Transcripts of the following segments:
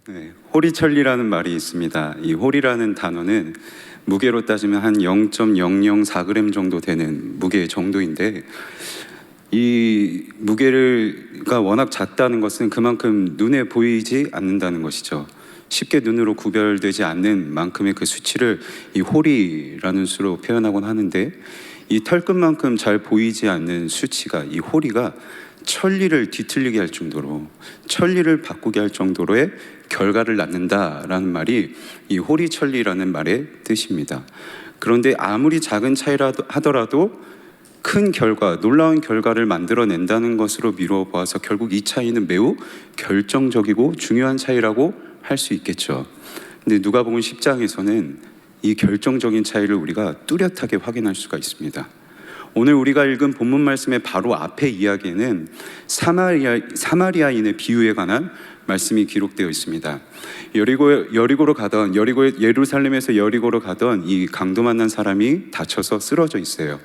네, 호리천리라는 말이 있습니다. 이 호리라는 단어는 무게로 따지면 한 0.004g 정도 되는 무게 정도인데, 이 무게가 워낙 작다는 것은 그만큼 눈에 보이지 않는다는 것이죠. 쉽게 눈으로 구별되지 않는 만큼의 그 수치를 이 호리라는 수로 표현하곤 하는데, 이 털끝만큼 잘 보이지 않는 수치가, 이 호리가 천리를 뒤틀리게 할 정도로, 천리를 바꾸게 할 정도로의 결과를 낳는다라는 말이 이 호리천리라는 말의 뜻입니다. 그런데 아무리 작은 차이라도 하더라도 큰 결과, 놀라운 결과를 만들어낸다는 것으로 미루어 보아서 결국 이 차이는 매우 결정적이고 중요한 차이라고 할 수 있겠죠. 근데 누가복음 10장에서는 이 결정적인 차이를 우리가 뚜렷하게 확인할 수가 있습니다. 오늘 우리가 읽은 본문 말씀의 바로 앞의 이야기에는 사마리아인의 비유에 관한 말씀이 기록되어 있습니다. 예루살렘에서 여리고로 가던 이 강도 만난 사람이 다쳐서 쓰러져 있어요.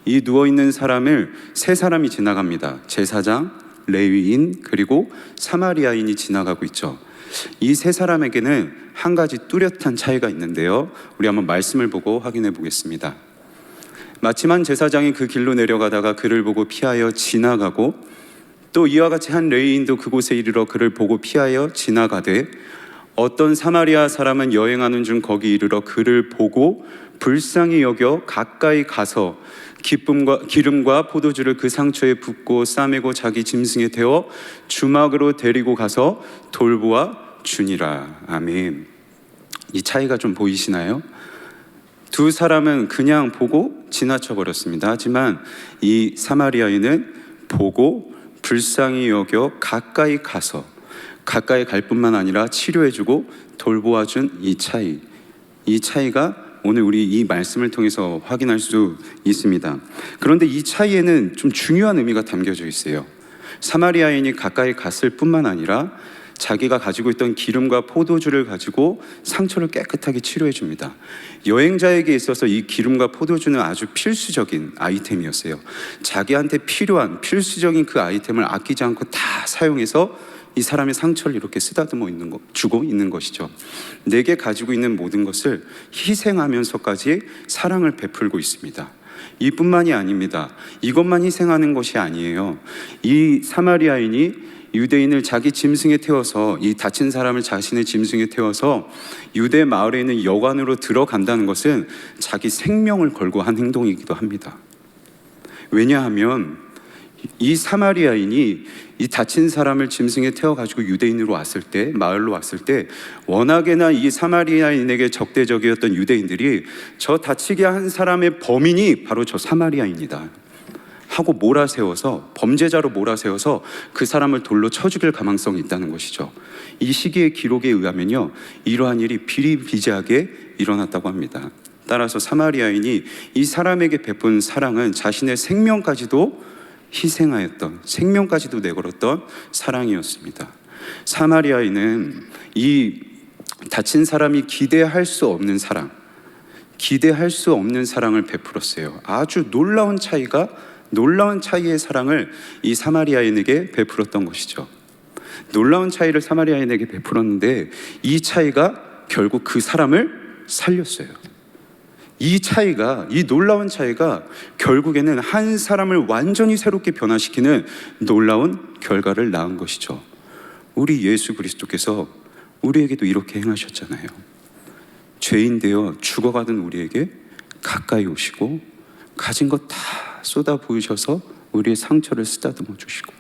이 누워있는 사람을 세 사람이 지나갑니다. 제사장, 레위인, 그리고 사마리아인이 지나가고 있죠. 이 세 사람에게는 한 가지 뚜렷한 차이가 있는데요, 우리 한번 말씀을 보고 확인해 보겠습니다. 마침 한 제사장이 그 길로 내려가다가 그를 보고 피하여 지나가고, 또 이와 같이 한 레위인도 그곳에 이르러 그를 보고 피하여 지나가되, 어떤 사마리아 사람은 여행하는 중 거기 이르러 그를 보고 불쌍히 여겨 가까이 가서 기름과 포도주를 그 상처에 붓고 싸매고 자기 짐승에 태워 주막으로 데리고 가서 돌보아 주니라. 아멘. 이 차이가 좀 보이시나요? 두 사람은 그냥 보고 지나쳐 버렸습니다. 하지만 이 사마리아인은 보고 불쌍히 여겨 가까이 가서, 가까이 갈 뿐만 아니라 치료해주고 돌보아준 이 차이가 오늘 우리 이 말씀을 통해서 확인할 수 있습니다. 그런데 이 차이에는 좀 중요한 의미가 담겨져 있어요. 사마리아인이 가까이 갔을 뿐만 아니라 자기가 가지고 있던 기름과 포도주를 가지고 상처를 깨끗하게 치료해 줍니다. 여행자에게 있어서 이 기름과 포도주는 아주 필수적인 아이템이었어요. 자기한테 필요한 필수적인 그 아이템을 아끼지 않고 다 사용해서 이 사람의 상처를 이렇게 쓰다듬어 주고 있는 것이죠. 내게 가지고 있는 모든 것을 희생하면서까지 사랑을 베풀고 있습니다. 이뿐만이 아닙니다. 이것만 희생하는 것이 아니에요. 이 사마리아인이 유대인을 자기 짐승에 태워서, 이 다친 사람을 자신의 짐승에 태워서 유대 마을에 있는 여관으로 들어간다는 것은 자기 생명을 걸고 한 행동이기도 합니다. 왜냐하면 이 사마리아인이 이 다친 사람을 짐승에 태워가지고 유대인으로 왔을 때, 마을로 왔을 때, 워낙에나 이 사마리아인에게 적대적이었던 유대인들이 저 다치게 한 사람의 범인이 바로 저 사마리아인이다 하고 몰아세워서, 범죄자로 몰아세워서 그 사람을 돌로 쳐 죽일 가망성이 있다는 것이죠. 이 시기의 기록에 의하면요, 이러한 일이 비리비재하게 일어났다고 합니다. 따라서 사마리아인이 이 사람에게 베푼 사랑은 자신의 생명까지도 희생하였던, 생명까지도 내걸었던 사랑이었습니다. 사마리아인은 이 다친 사람이 기대할 수 없는 사랑을 베풀었어요. 아주 놀라운 차이의 사랑을 이 사마리아인에게 베풀었던 것이죠. 놀라운 차이를 사마리아인에게 베풀었는데 이 차이가 결국 그 사람을 살렸어요. 이 놀라운 차이가 결국에는 한 사람을 완전히 새롭게 변화시키는 놀라운 결과를 낳은 것이죠. 우리 예수 그리스도께서 우리에게도 이렇게 행하셨잖아요. 죄인 되어 죽어가던 우리에게 가까이 오시고 가진 것 다 쏟아 부으셔서 우리의 상처를 쓰다듬어 주시고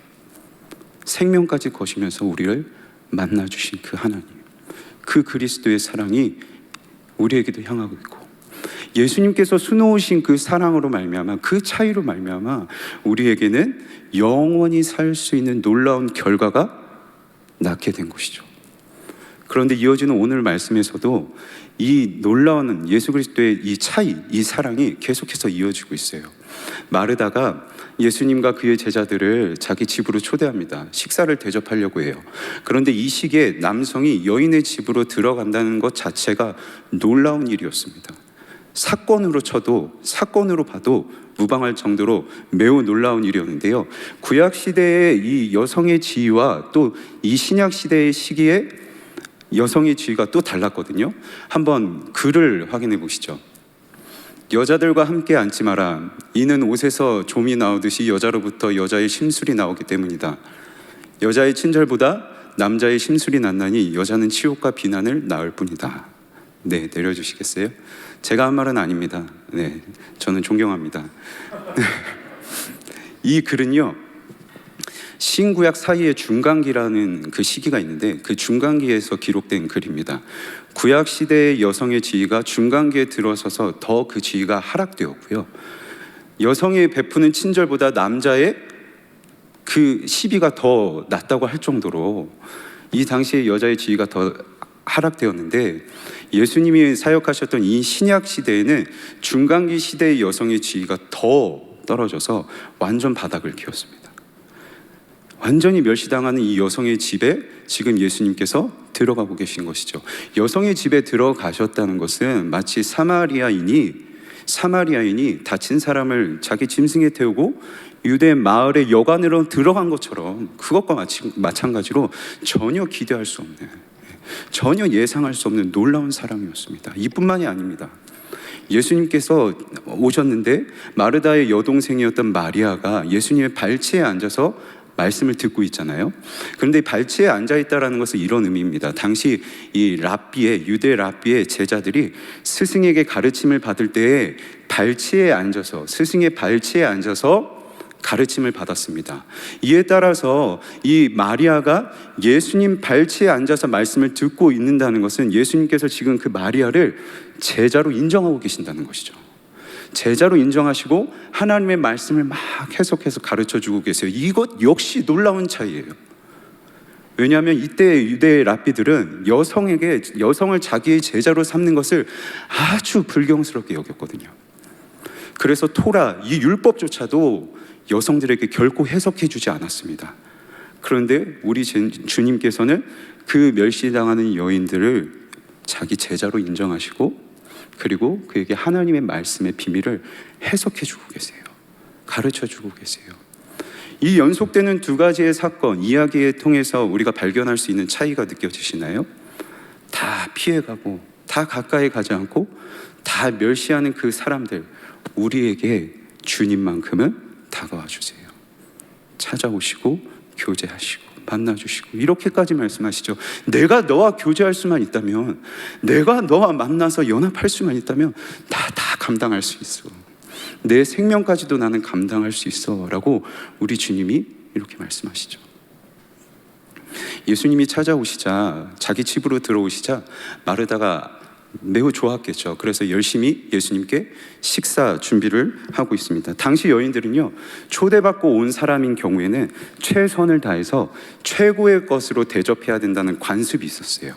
생명까지 거시면서 우리를 만나주신 그 하나님, 그 그리스도의 사랑이 우리에게도 향하고 있고, 예수님께서 수놓으신 그 사랑으로 말미암아, 그 차이로 말미암아 우리에게는 영원히 살 수 있는 놀라운 결과가 낳게 된 것이죠. 그런데 이어지는 오늘 말씀에서도 이 놀라운 예수 그리스도의 이 차이, 이 사랑이 계속해서 이어지고 있어요. 마르다가 예수님과 그의 제자들을 자기 집으로 초대합니다. 식사를 대접하려고 해요. 그런데 이 시기에 남성이 여인의 집으로 들어간다는 것 자체가 놀라운 일이었습니다. 사건으로 봐도 무방할 정도로 매우 놀라운 일이었는데요, 구약 시대의 이 여성의 지위와 또 이 신약 시대의 시기에 여성의 지위가 또 달랐거든요. 한번 글을 확인해 보시죠. 여자들과 함께 앉지 마라. 이는 옷에서 좀이 나오듯이 여자로부터 여자의 심술이 나오기 때문이다. 여자의 친절보다 남자의 심술이 낫나니 여자는 치욕과 비난을 낳을 뿐이다. 네, 내려주시겠어요? 제가 한 말은 아닙니다. 네, 저는 존경합니다. 이 글은요, 신구약 사이에 중간기라는 그 시기가 있는데 그 중간기에서 기록된 글입니다. 구약 시대의 여성의 지위가 중간기에 들어서서 더 그 지위가 하락되었고요. 여성이 베푸는 친절보다 남자의 그 시비가 더 낮다고 할 정도로 이 당시에 여자의 지위가 더 하락되었는데, 예수님이 사역하셨던 이 신약 시대에는 중간기 시대의 여성의 지위가 더 떨어져서 완전 바닥을 키웠습니다. 완전히 멸시당하는 이 여성의 집에 지금 예수님께서 들어가고 계신 것이죠. 여성의 집에 들어가셨다는 것은 마치 사마리아인이 다친 사람을 자기 짐승에 태우고 유대 마을의 여관으로 들어간 것처럼, 그것과 마찬가지로 전혀 기대할 수 없는, 전혀 예상할 수 없는 놀라운 사랑이었습니다. 이뿐만이 아닙니다. 예수님께서 오셨는데 마르다의 여동생이었던 마리아가 예수님의 발치에 앉아서 말씀을 듣고 있잖아요. 그런데 발치에 앉아있다라는 것은 이런 의미입니다. 당시 이 유대 랍비의 제자들이 스승에게 가르침을 받을 때에 스승의 발치에 앉아서 가르침을 받았습니다. 이에 따라서 이 마리아가 예수님 발치에 앉아서 말씀을 듣고 있는다는 것은 예수님께서 지금 그 마리아를 제자로 인정하고 계신다는 것이죠. 제자로 인정하시고 하나님의 말씀을 막 해석해서 가르쳐주고 계세요. 이것 역시 놀라운 차이예요. 왜냐하면 이때 유대 랍비들은 여성을 자기의 제자로 삼는 것을 아주 불경스럽게 여겼거든요. 그래서 토라, 이 율법조차도 여성들에게 결코 해석해 주지 않았습니다. 그런데 우리 주님께서는 그 멸시당하는 여인들을 자기 제자로 인정하시고, 그리고 그에게 하나님의 말씀의 비밀을 해석해 주고 계세요. 가르쳐 주고 계세요. 이 연속되는 두 가지의 사건, 이야기에 통해서 우리가 발견할 수 있는 차이가 느껴지시나요? 다 피해가고 다 가까이 가지 않고 다 멸시하는 그 사람들, 우리에게 주님만큼은 다가와 주세요. 찾아오시고 교제하시고 만나주시고 이렇게까지 말씀하시죠. 내가 너와 교제할 수만 있다면, 내가 너와 만나서 연합할 수만 있다면 다 감당할 수 있어. 내 생명까지도 나는 감당할 수 있어 라고 우리 주님이 이렇게 말씀하시죠. 예수님이 찾아오시자, 자기 집으로 들어오시자 마르다가 매우 좋았겠죠. 그래서 열심히 예수님께 식사 준비를 하고 있습니다. 당시 여인들은요, 초대받고 온 사람인 경우에는 최선을 다해서 최고의 것으로 대접해야 된다는 관습이 있었어요.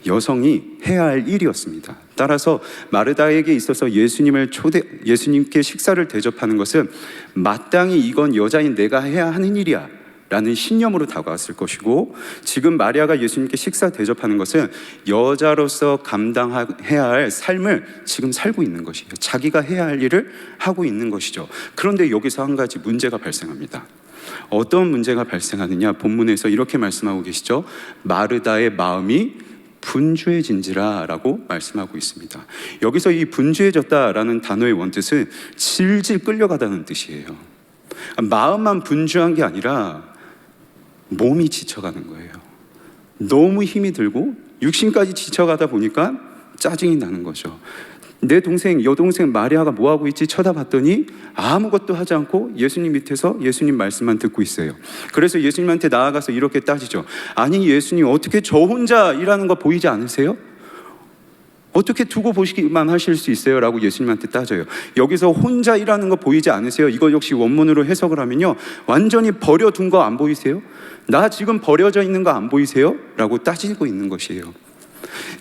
여성이 해야 할 일이었습니다. 따라서 마르다에게 있어서 예수님께 식사를 대접하는 것은 마땅히 이건 여자인 내가 해야 하는 일이야 라는 신념으로 다가왔을 것이고, 지금 마리아가 예수님께 식사 대접하는 것은 여자로서 감당해야 할 삶을 지금 살고 있는 것이에요. 자기가 해야 할 일을 하고 있는 것이죠. 그런데 여기서 한 가지 문제가 발생합니다. 어떤 문제가 발생하느냐, 본문에서 이렇게 말씀하고 계시죠. 마르다의 마음이 분주해진지라 라고 말씀하고 있습니다. 여기서 이 분주해졌다라는 단어의 원뜻은 질질 끌려가다는 뜻이에요. 마음만 분주한 게 아니라 몸이 지쳐가는 거예요. 너무 힘이 들고 육신까지 지쳐가다 보니까 짜증이 나는 거죠. 내 여동생 마리아가 뭐하고 있지 쳐다봤더니 아무것도 하지 않고 예수님 밑에서 예수님 말씀만 듣고 있어요. 그래서 예수님한테 나아가서 이렇게 따지죠. 아니 예수님, 어떻게 저 혼자 일하는 거 보이지 않으세요? 어떻게 두고 보시기만 하실 수 있어요? 라고 예수님한테 따져요. 여기서 혼자 일하는 거 보이지 않으세요? 이거 역시 원문으로 해석을 하면요, 완전히 버려둔 거 안 보이세요? 나 지금 버려져 있는 거 안 보이세요? 라고 따지고 있는 것이에요.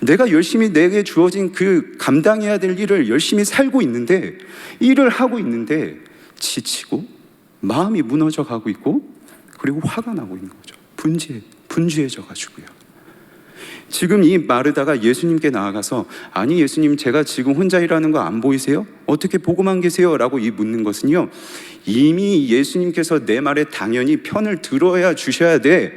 내가 열심히 내게 주어진 그 감당해야 될 일을 열심히 살고 있는데, 일을 하고 있는데 지치고 마음이 무너져 가고 있고, 그리고 화가 나고 있는 거죠. 분주해져 가지고요. 지금 이 마르다가 예수님께 나아가서, 아니 예수님, 제가 지금 혼자 일하는 거 안 보이세요? 어떻게 보고만 계세요? 라고 묻는 것은요, 이미 예수님께서 내 말에 당연히 편을 들어야 주셔야 돼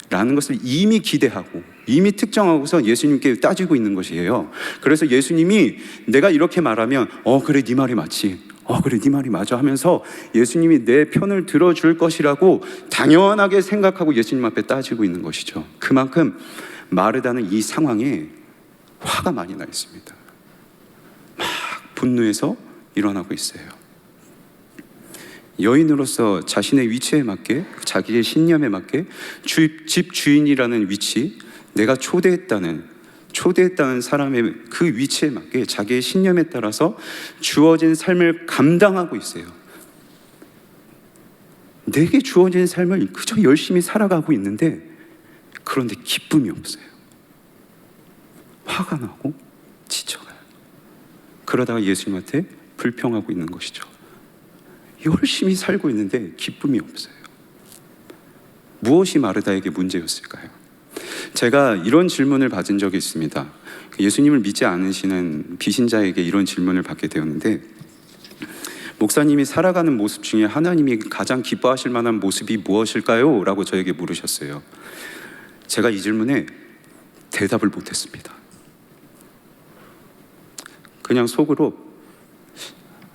라는 것을 이미 기대하고 이미 특정하고서 예수님께 따지고 있는 것이에요. 그래서 예수님이 내가 이렇게 말하면 그래 네 말이 맞지, 그래 네 말이 맞아 하면서 예수님이 내 편을 들어줄 것이라고 당연하게 생각하고 예수님 앞에 따지고 있는 것이죠. 그만큼 마르다는 이 상황에 화가 많이 나 있습니다. 막 분노해서 일어나고 있어요. 여인으로서 자신의 위치에 맞게, 자기의 신념에 맞게 집 주인이라는 위치, 내가 초대했다는 사람의 그 위치에 맞게 자기의 신념에 따라서 주어진 삶을 감당하고 있어요. 내게 주어진 삶을 그저 열심히 살아가고 있는데, 그런데 기쁨이 없어요. 화가 나고 지쳐가요. 그러다가 예수님한테 불평하고 있는 것이죠. 열심히 살고 있는데 기쁨이 없어요. 무엇이 마르다에게 문제였을까요? 제가 이런 질문을 받은 적이 있습니다. 예수님을 믿지 않으시는 비신자에게 이런 질문을 받게 되었는데, 목사님이 살아가는 모습 중에 하나님이 가장 기뻐하실 만한 모습이 무엇일까요? 라고 저에게 물으셨어요. 제가 이 질문에 대답을 못했습니다. 그냥 속으로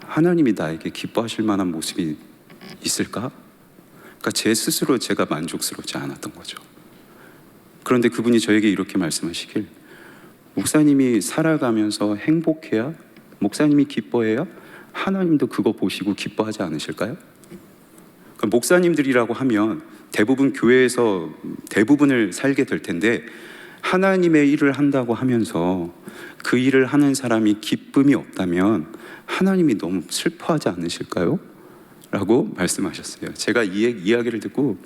하나님이 나에게 기뻐하실 만한 모습이 있을까? 그러니까 제 스스로 제가 만족스럽지 않았던 거죠. 그런데 그분이 저에게 이렇게 말씀하시길, 목사님이 살아가면서 행복해야, 목사님이 기뻐해야 하나님도 그거 보시고 기뻐하지 않으실까요? 그러니까 목사님들이라고 하면 대부분 교회에서 대부분을 살게 될 텐데, 하나님의 일을 한다고 하면서 그 일을 하는 사람이 기쁨이 없다면 하나님이 너무 슬퍼하지 않으실까요? 라고 말씀하셨어요. 제가 이 이야기를 듣고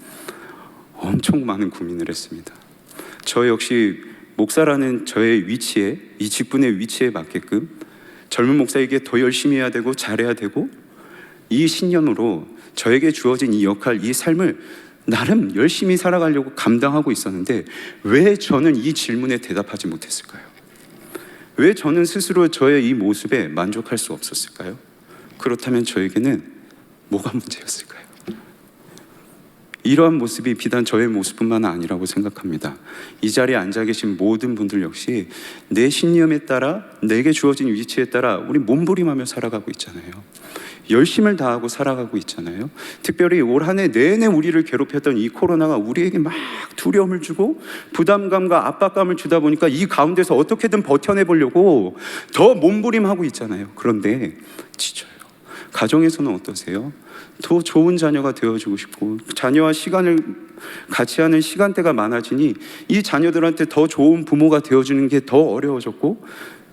엄청 많은 고민을 했습니다. 저 역시 목사라는 저의 위치에, 이 직분의 위치에 맞게끔 젊은 목사에게 더 열심히 해야 되고 잘해야 되고, 이 신념으로 저에게 주어진 이 역할, 이 삶을 나름 열심히 살아가려고 감당하고 있었는데, 왜 저는 이 질문에 대답하지 못했을까요? 왜 저는 스스로 저의 이 모습에 만족할 수 없었을까요? 그렇다면 저에게는 뭐가 문제였을까요? 이러한 모습이 비단 저의 모습뿐만 아니라고 생각합니다. 이 자리에 앉아 계신 모든 분들 역시 내 신념에 따라, 내게 주어진 위치에 따라 우리 몸부림하며 살아가고 있잖아요. 열심을 다하고 살아가고 있잖아요. 특별히 올 한 해 내내 우리를 괴롭혔던 이 코로나가 우리에게 막 두려움을 주고 부담감과 압박감을 주다 보니까 이 가운데서 어떻게든 버텨내보려고 더 몸부림하고 있잖아요. 그런데 지쳐요. 가정에서는 어떠세요? 더 좋은 자녀가 되어주고 싶고, 자녀와 시간을 같이 하는 시간대가 많아지니 이 자녀들한테 더 좋은 부모가 되어주는 게 더 어려워졌고,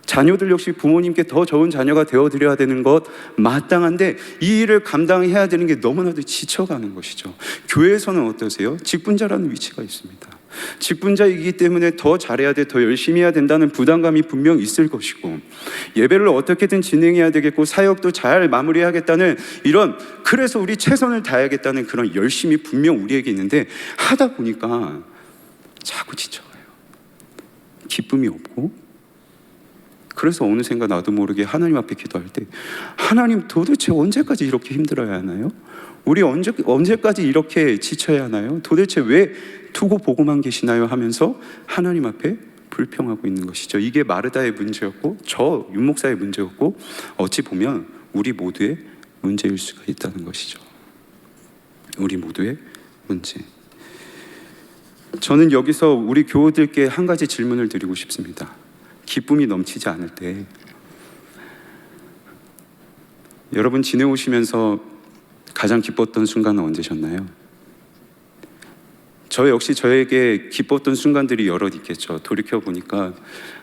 자녀들 역시 부모님께 더 좋은 자녀가 되어드려야 되는 것 마땅한데, 이 일을 감당해야 되는 게 너무나도 지쳐가는 것이죠. 교회에서는 어떠세요? 직분자라는 위치가 있습니다. 직분자이기 때문에 더 잘해야 돼, 더 열심히 해야 된다는 부담감이 분명 있을 것이고, 예배를 어떻게든 진행해야 되겠고, 사역도 잘 마무리하겠다는 이런, 그래서 우리 최선을 다해야겠다는 그런 열심이 분명 우리에게 있는데, 하다 보니까 자꾸 지쳐가요. 기쁨이 없고. 그래서 어느샌가 나도 모르게 하나님 앞에 기도할 때, 하나님 도대체 언제까지 이렇게 힘들어야 하나요? 우리 언제까지 이렇게 지쳐야 하나요? 도대체 왜 두고 보고만 계시나요? 하면서 하나님 앞에 불평하고 있는 것이죠. 이게 마르다의 문제였고, 저 윤 목사의 문제였고, 어찌 보면 우리 모두의 문제일 수가 있다는 것이죠. 우리 모두의 문제. 저는 여기서 우리 교우들께 한 가지 질문을 드리고 싶습니다. 기쁨이 넘치지 않을 때, 여러분 지내오시면서 가장 기뻤던 순간은 언제셨나요? 저 역시 저에게 기뻤던 순간들이 여럿 있겠죠. 돌이켜보니까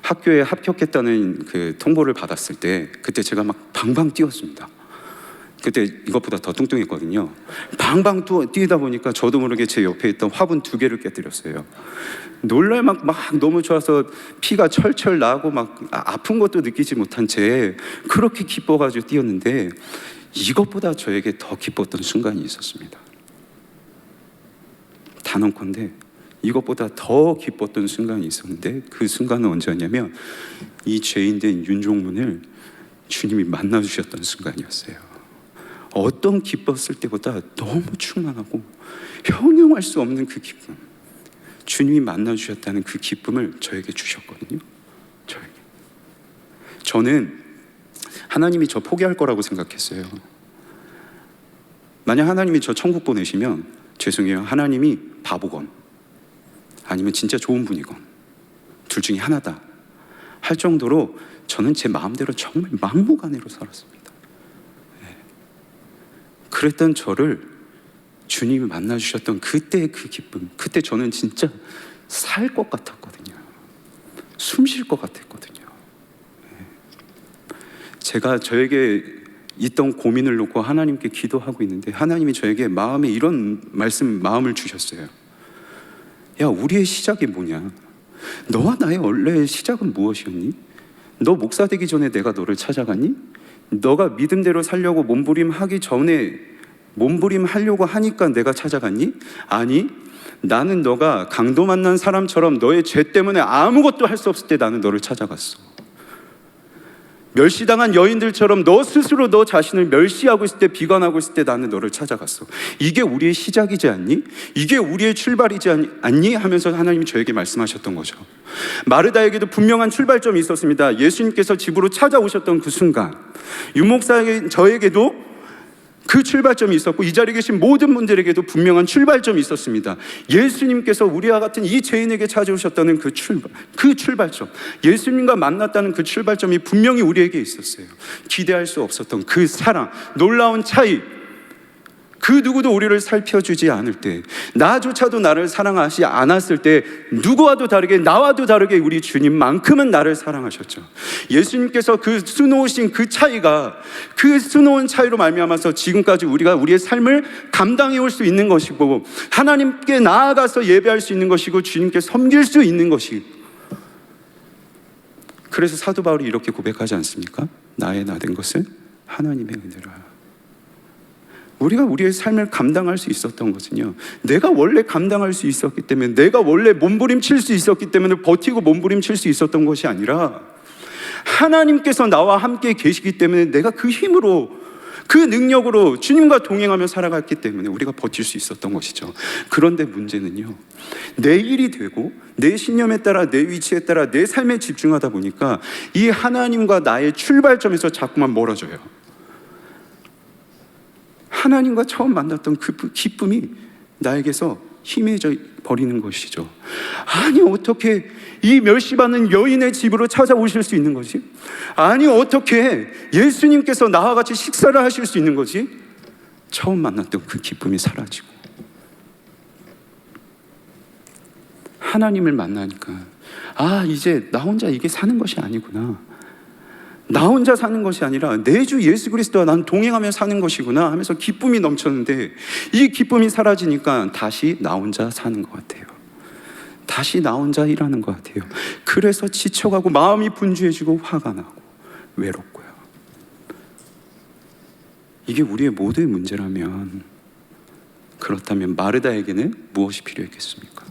학교에 합격했다는 그 통보를 받았을 때, 그때 제가 막 방방 뛰었습니다. 그때 이것보다 더 뚱뚱했거든요. 방방 뛰다 보니까 저도 모르게 제 옆에 있던 화분 2개를 깨뜨렸어요. 놀랄 막 너무 좋아서 피가 철철 나고 막 아픈 것도 느끼지 못한 채 그렇게 기뻐가지고 뛰었는데, 이것보다 저에게 더 기뻤던 순간이 있었습니다. 단언컨대 이것보다 더 기뻤던 순간이 있었는데, 그 순간은 언제였냐면 이 죄인된 윤종문을 주님이 만나주셨던 순간이었어요. 어떤 기뻤을 때보다 너무 충만하고 형용할 수 없는 그 기쁨. 주님이 만나주셨다는 그 기쁨을 저에게 주셨거든요. 저는 하나님이 저 포기할 거라고 생각했어요. 만약 하나님이 저 천국 보내시면 죄송해요, 하나님이 바보건 아니면 진짜 좋은 분이건 둘 중에 하나다 할 정도로 저는 제 마음대로 정말 막무가내로 살았습니다. 그랬던 저를 주님이 만나주셨던 그때의 그 기쁨, 그때 저는 진짜 살 것 같았거든요. 숨 쉴 것 같았거든요. 제가 저에게 있던 고민을 놓고 하나님께 기도하고 있는데 하나님이 저에게 마음에 이런 마음을 주셨어요. 야, 우리의 시작이 뭐냐? 너와 나의 원래의 시작은 무엇이었니? 너 목사 되기 전에 내가 너를 찾아갔니? 너가 믿음대로 살려고 몸부림하기 전에 몸부림하려고 하니까 내가 찾아갔니? 아니, 나는 너가 강도 만난 사람처럼 너의 죄 때문에 아무것도 할 수 없을 때 나는 너를 찾아갔어. 멸시당한 여인들처럼 너 스스로 너 자신을 멸시하고 있을 때, 비관하고 있을 때 나는 너를 찾아갔어. 이게 우리의 시작이지 않니? 이게 우리의 출발이지 않니? 하면서 하나님이 저에게 말씀하셨던 거죠. 마르다에게도 분명한 출발점이 있었습니다. 예수님께서 집으로 찾아오셨던 그 순간, 유목사에게, 저에게도 그 출발점이 있었고 이 자리에 계신 모든 분들에게도 분명한 출발점이 있었습니다. 예수님께서 우리와 같은 이 죄인에게 찾아오셨다는 그 출발점, 예수님과 만났다는 그 출발점이 분명히 우리에게 있었어요. 기대할 수 없었던 그 사랑, 놀라운 차이, 그 누구도 우리를 살펴주지 않을 때, 나조차도 나를 사랑하지 않았을 때 누구와도 다르게, 나와도 다르게 우리 주님만큼은 나를 사랑하셨죠. 예수님께서 그 수놓으신 그 차이가, 그 수놓은 차이로 말미암아서 지금까지 우리가 우리의 삶을 감당해 올 수 있는 것이고, 하나님께 나아가서 예배할 수 있는 것이고, 주님께 섬길 수 있는 것이. 그래서 사도 바울이 이렇게 고백하지 않습니까? 나의 나 된 것은 하나님의 은혜라. 우리가 우리의 삶을 감당할 수 있었던 것은요, 내가 원래 감당할 수 있었기 때문에, 내가 원래 몸부림칠 수 있었기 때문에 버티고 몸부림칠 수 있었던 것이 아니라 하나님께서 나와 함께 계시기 때문에 내가 그 힘으로, 그 능력으로 주님과 동행하며 살아갔기 때문에 우리가 버틸 수 있었던 것이죠. 그런데 문제는요, 내 일이 되고 내 신념에 따라, 내 위치에 따라 내 삶에 집중하다 보니까 이 하나님과 나의 출발점에서 자꾸만 멀어져요. 하나님과 처음 만났던 그 기쁨이 나에게서 희미해져 버리는 것이죠. 아니, 어떻게 이 멸시받는 여인의 집으로 찾아오실 수 있는 거지? 아니, 어떻게 예수님께서 나와 같이 식사를 하실 수 있는 거지? 처음 만났던 그 기쁨이 사라지고, 하나님을 만나니까 아, 이제 나 혼자 이게 사는 것이 아니구나, 나 혼자 사는 것이 아니라 내 주 예수 그리스도와 난 동행하며 사는 것이구나 하면서 기쁨이 넘쳤는데, 이 기쁨이 사라지니까 다시 나 혼자 사는 것 같아요. 다시 나 혼자 일하는 것 같아요. 그래서 지쳐가고 마음이 분주해지고 화가 나고 외롭고요. 이게 우리의 모두의 문제라면, 그렇다면 마르다에게는 무엇이 필요했겠습니까?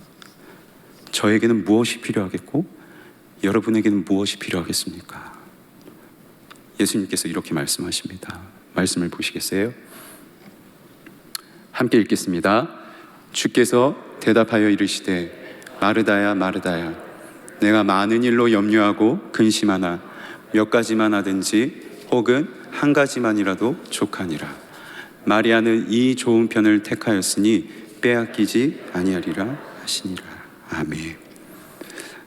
저에게는 무엇이 필요하겠고 여러분에게는 무엇이 필요하겠습니까? 예수님께서 이렇게 말씀하십니다. 말씀을 보시겠어요? 함께 읽겠습니다. 주께서 대답하여 이르시되 마르다야 마르다야, 내가 많은 일로 염려하고 근심하나 몇 가지만 하든지 혹은 한 가지만이라도 족하니라. 마리아는 이 좋은 편을 택하였으니 빼앗기지 아니하리라 하시니라. 아멘.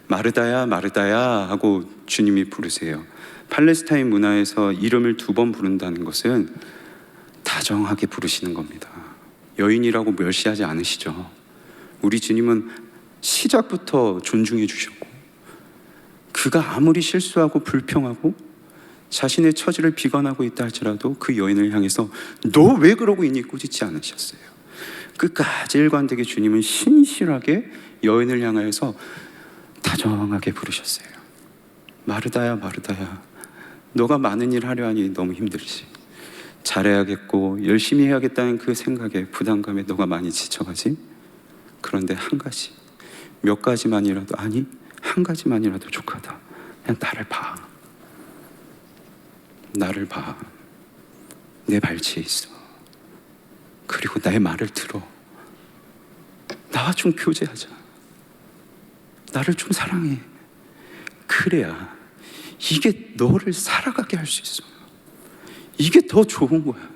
마르다야 마르다야 하고 주님이 부르세요. 팔레스타인 문화에서 이름을 2번 부른다는 것은 다정하게 부르시는 겁니다. 여인이라고 멸시하지 않으시죠. 우리 주님은 시작부터 존중해 주셨고, 그가 아무리 실수하고 불평하고 자신의 처지를 비관하고 있다 할지라도 그 여인을 향해서 너 왜 그러고 있니 꾸짖지 않으셨어요. 끝까지 일관되게 주님은 신실하게 여인을 향하여서 다정하게 부르셨어요. 마르다야 마르다야, 너가 많은 일 하려 하니 너무 힘들지. 잘해야겠고 열심히 해야겠다는 그 생각에, 부담감에 너가 많이 지쳐가지. 그런데 한 가지, 몇 가지만이라도, 아니 한 가지만이라도 족하다. 그냥 나를 봐. 나를 봐. 내 발치에 있어. 그리고 나의 말을 들어. 나와 좀 교제하자. 나를 좀 사랑해. 그래야 이게 너를 살아가게 할 수 있어. 이게 더 좋은 거야.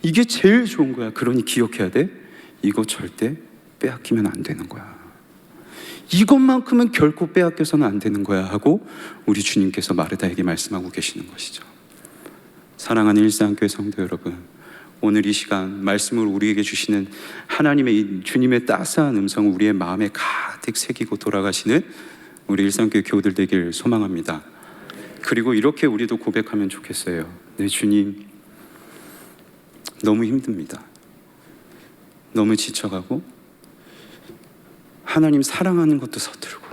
이게 제일 좋은 거야. 그러니 기억해야 돼. 이거 절대 빼앗기면 안 되는 거야. 이것만큼은 결코 빼앗겨서는 안 되는 거야 하고 우리 주님께서 마르다에게 말씀하고 계시는 것이죠. 사랑하는 일상교회 성도 여러분, 오늘 이 시간 말씀을 우리에게 주시는 하나님의 이 주님의 따스한 음성을 우리의 마음에 가득 새기고 돌아가시는 우리 일상교회 교우들 되길 소망합니다. 그리고 이렇게 우리도 고백하면 좋겠어요. 네, 주님, 너무 힘듭니다. 너무 지쳐가고 하나님 사랑하는 것도 서툴고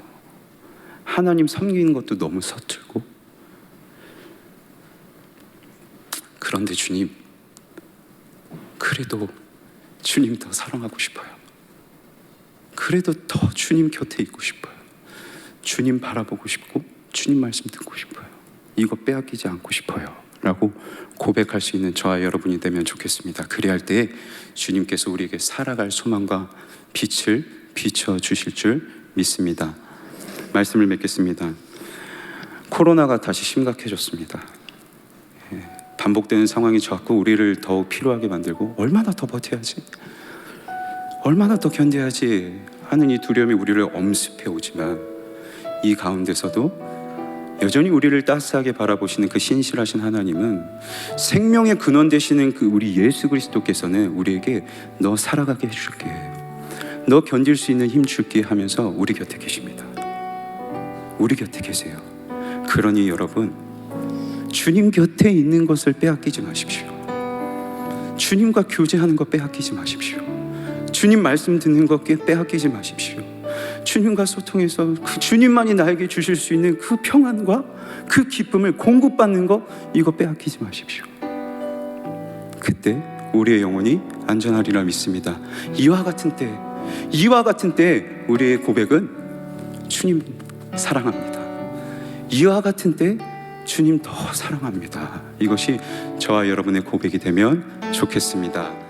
하나님 섬기는 것도 너무 서툴고, 그런데 주님, 그래도 주님 더 사랑하고 싶어요. 그래도 더 주님 곁에 있고 싶어요. 주님 바라보고 싶고 주님 말씀 듣고 싶어요. 이거 빼앗기지 않고 싶어요 라고 고백할 수 있는 저와 여러분이 되면 좋겠습니다. 그리할 때에 주님께서 우리에게 살아갈 소망과 빛을 비춰주실 줄 믿습니다. 말씀을 맺겠습니다. 코로나가 다시 심각해졌습니다. 반복되는 상황이 자꾸 우리를 더욱 피로하게 만들고 얼마나 더 버텨야지, 얼마나 더 견뎌야지 하는 이 두려움이 우리를 엄습해 오지만, 이 가운데서도 여전히 우리를 따스하게 바라보시는 그 신실하신 하나님은, 생명의 근원 되시는 그 우리 예수 그리스도께서는 우리에게 너 살아가게 해줄게, 너 견딜 수 있는 힘 줄게 하면서 우리 곁에 계십니다. 우리 곁에 계세요. 그러니 여러분, 주님 곁에 있는 것을 빼앗기지 마십시오. 주님과 교제하는 것 빼앗기지 마십시오. 주님 말씀 듣는 것 빼앗기지 마십시오. 주님과 소통해서 그 주님만이 나에게 주실 수 있는 그 평안과 그 기쁨을 공급받는 것, 이거 빼앗기지 마십시오. 그때 우리의 영혼이 안전하리라 믿습니다. 이와 같은 때 우리의 고백은 주님 사랑합니다. 이와 같은 때 주님 더 사랑합니다. 이것이 저와 여러분의 고백이 되면 좋겠습니다.